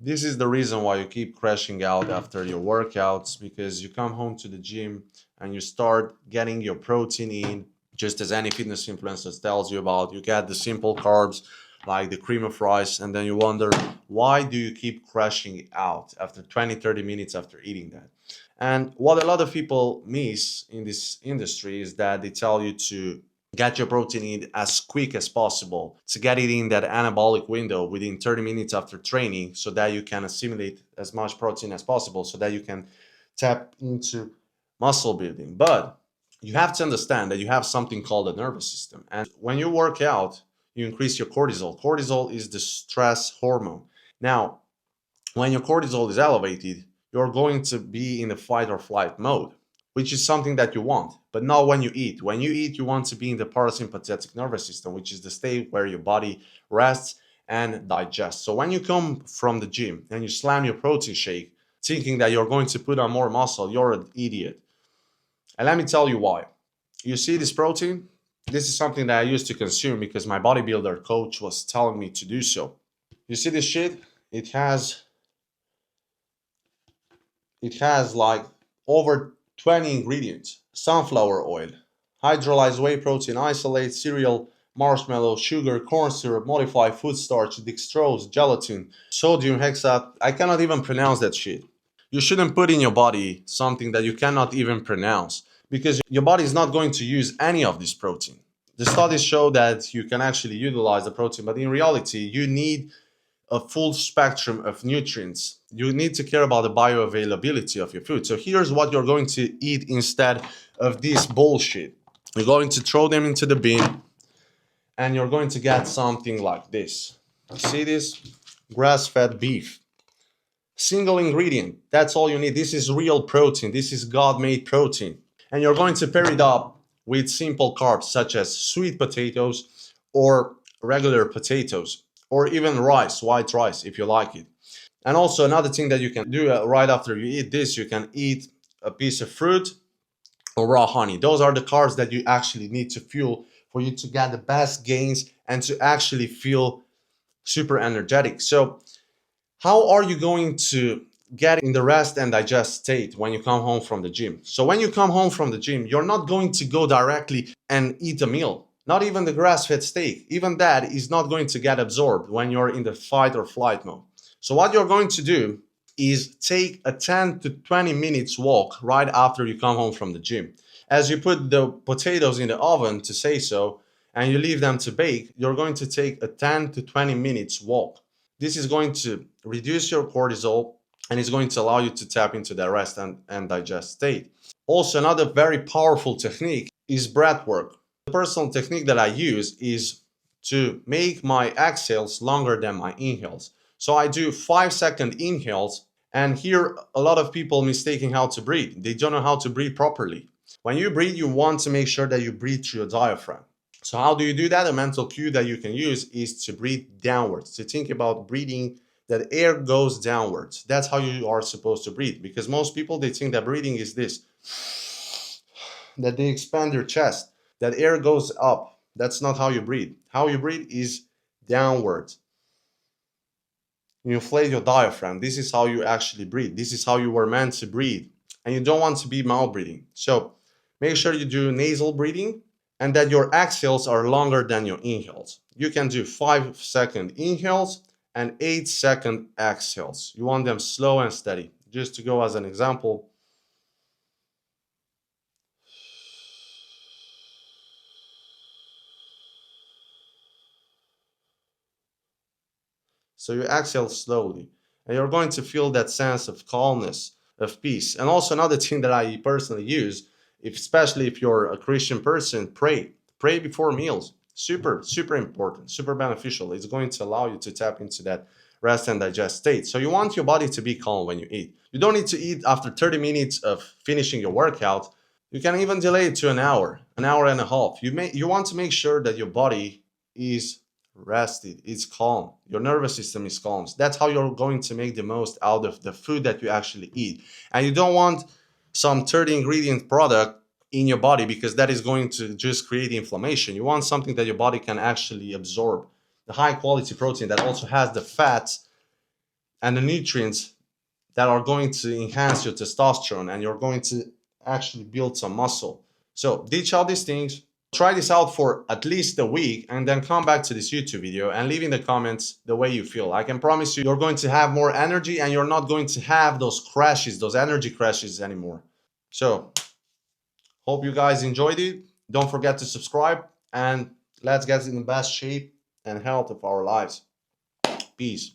This is the reason why you keep crashing out after your workouts, because you come home to the gym and you start getting your protein in, just as any fitness influencer tells you about. You get the simple carbs like the cream of rice, and then you wonder, why do you keep crashing out after 20, 30 minutes after eating that? And what a lot of people miss in this industry is that they tell you to get your protein in as quick as possible, to get it in that anabolic window within 30 minutes after training, so that you can assimilate as much protein as possible, so that you can tap into muscle building. But you have to understand that you have something called a nervous system. And when you work out, you increase your cortisol. Cortisol is the stress hormone. Now, when your cortisol is elevated, you're going to be in a fight or flight mode, which is something that you want, but not when you eat. When you eat, you want to be in the parasympathetic nervous system, which is the state where your body rests and digests. So when you come from the gym and you slam your protein shake, thinking that you're going to put on more muscle, you're an idiot. And let me tell you why. You see this protein? This is something that I used to consume because my bodybuilder coach was telling me to do so. You see this shit? It has like over 20 ingredients: sunflower oil, hydrolyzed whey protein isolate, cereal, marshmallow, sugar, corn syrup, modified food starch, dextrose, gelatin, sodium hexate. I cannot even pronounce that shit. You shouldn't put in your body something that you cannot even pronounce, because your body is not going to use any of this protein. The studies show that you can actually utilize the protein, but in reality, you need a full spectrum of nutrients. You need to care about the bioavailability of your food. So here's what you're going to eat instead of this bullshit. You're going to throw them into the bin, and you're going to get something like this. See this? Grass-fed beef. Single ingredient. That's all you need. This is real protein. This is God-made protein. And you're going to pair it up with simple carbs such as sweet potatoes or regular potatoes, or even rice, white rice, if you like it. And also another thing that you can do right after you eat this, you can eat a piece of fruit or raw honey. Those are the carbs that you actually need to fuel for you to get the best gains and to actually feel super energetic. So how are you going to get in the rest and digest state when you come home from the gym? So when you come home from the gym, you're not going to go directly and eat a meal. Not even the grass-fed steak. Even that is not going to get absorbed when you're in the fight or flight mode. So what you're going to do is take a 10 to 20 minutes walk right after you come home from the gym. As you put the potatoes in the oven, to say so, and you leave them to bake, you're going to take a 10 to 20 minutes walk. This is going to reduce your cortisol, and it's going to allow you to tap into the rest and digest state. Also, another very powerful technique is breathwork. The personal technique that I use is to make my exhales longer than my inhales. So I do 5-second inhales, and here a lot of people mistaking how to breathe. They don't know how to breathe properly. When you breathe, you want to make sure that you breathe through your diaphragm. So how do you do that? A mental cue that you can use is to breathe downwards, to think about breathing, that air goes downwards. That's how you are supposed to breathe, because most people, they think that breathing is this, that they expand their chest, that air goes up. That's not how you breathe. How you breathe is downwards. You inflate your diaphragm. This is how you actually breathe. This is how you were meant to breathe. And you don't want to be mouth breathing. So make sure you do nasal breathing, and that your exhales are longer than your inhales. You can do 5-second inhales and 8-second exhales. You want them slow and steady. Just to go as an example. So you exhale slowly, and you're going to feel that sense of calmness, of peace. And also another thing that I personally use, especially if you're a Christian person, pray. Pray before meals. Super, super important, super beneficial. It's going to allow you to tap into that rest and digest state. So you want your body to be calm when you eat. You don't need to eat after 30 minutes of finishing your workout. You can even delay it to an hour and a half. You want to make sure that your body is rested, it's calm, your nervous system is calm. That's how you're going to make the most out of the food that you actually eat. And you don't want some 30 ingredient product in your body, because that is going to just create inflammation. You want something that your body can actually absorb, the high quality protein that also has the fats and the nutrients that are going to enhance your testosterone, and you're going to actually build some muscle. So ditch all these things. Try this out for at least a week and then come back to this YouTube video and leave in the comments the way you feel. I can promise you, you're going to have more energy and you're not going to have those crashes, those energy crashes anymore. So hope you guys enjoyed it. Don't forget to subscribe and let's get in the best shape and health of our lives. Peace.